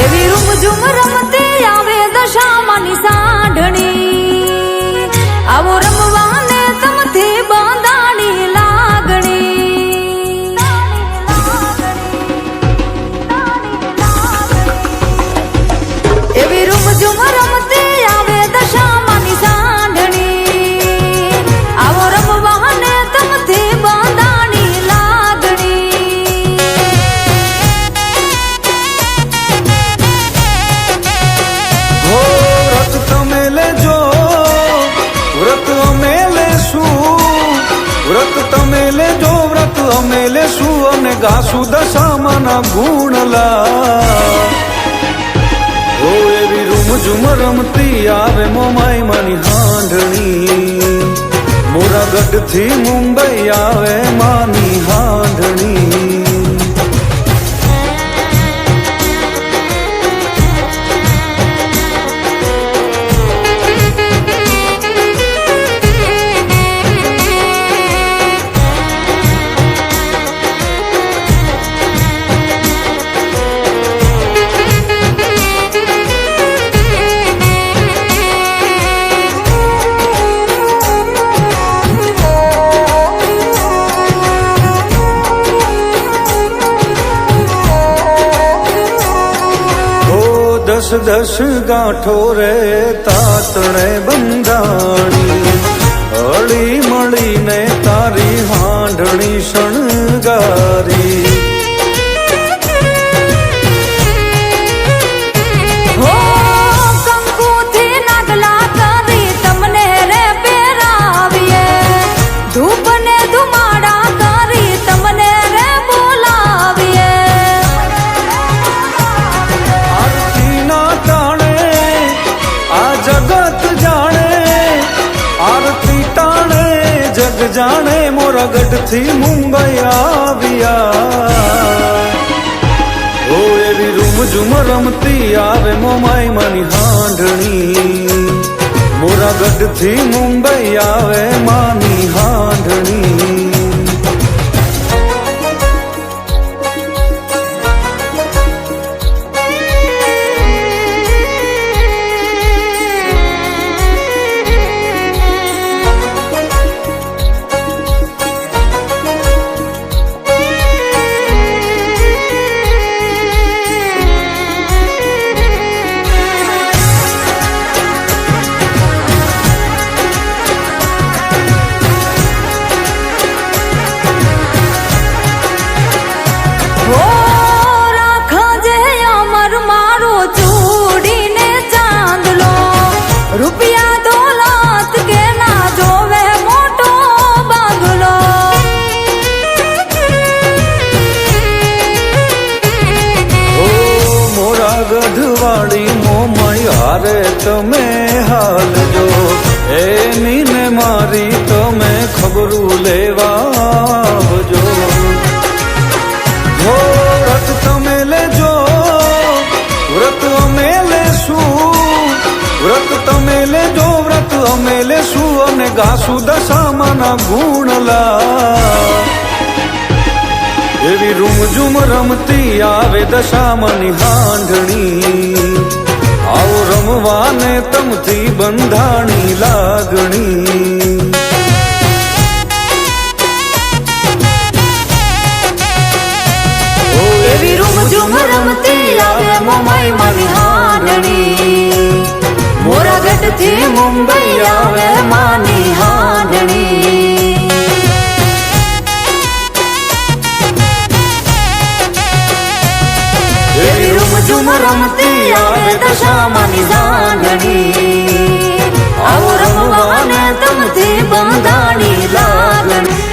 એવી રૂમઝૂમ રમતી આવે દશામાની સાંઢણી, આવો રમવાને તમથી બાંધાણી લાગણી. એવી રૂમઝૂમ રમતી આવે દશામાની સાંઢણી, આવો રમવાને તમથી બાંધાણી લાગણી. વ્રત તમે લેજો, વ્રત અમે લેશું, વ્રત તમે લેજો, વ્રત અમે લેશું અને ગાશું દશામાના ગુણલા. ઓ એવી રૂમઝૂમ રમતી આવે મોમાઈ માની હાંઢણી, મોરાગઢથી મુંબઈ આવે માની હાંઢણી. દસ દસ ગાંઠો રે તાતણે બંધાણી, હળી મળીને તારી હાંઢણી શણગારી. હો કંકુથી નાગલા કરી તમને રે પહેરાવીએ, ધૂપ ને ધુમાડા કરી તમને રે બોલાવીએ. આરતીના ટાણે આ જગત જાણે, આરતી ટાણે જગ જાણે, મોરાગઢથી મુંબઈ આવ્યા. ઓ એવી રૂમઝૂમ રમતી આવે મોમાઈ માની હાંઢણી, મોરાગઢથી મુંબઈ આવે માની હાંઢણી. રૂપિયા દોલત કે ના જોવે મોટો બંગલો, ઓ મોરાગઢ વાળી મોમાઈ હારે તમે હાલજો, એની ને મારી તમે ખબરું લેવા આવજો. હો વ્રત તમે લેજો, વ્રત અમે લેશું, વ્રત તમે લેજો, વ્રત અમે લેશું અને ગાશું દશામાના ગુણલા. એવી રૂમઝૂમ રમતી આવે દશામાની હાંઢણી, આવો રમવાને તમથી બંધાણી લાગણી. એવી રૂમઝૂમ રમતી આવે મોમાઈ માની હાંઢણી, મોરાગઢથી મુંબઈ આવે માની હાંઢણી. એવી રૂમઝૂમ રમતી આવે દશામાની સાંઢણી, આવો રમવાને તમથી બંધાણી લાગણી.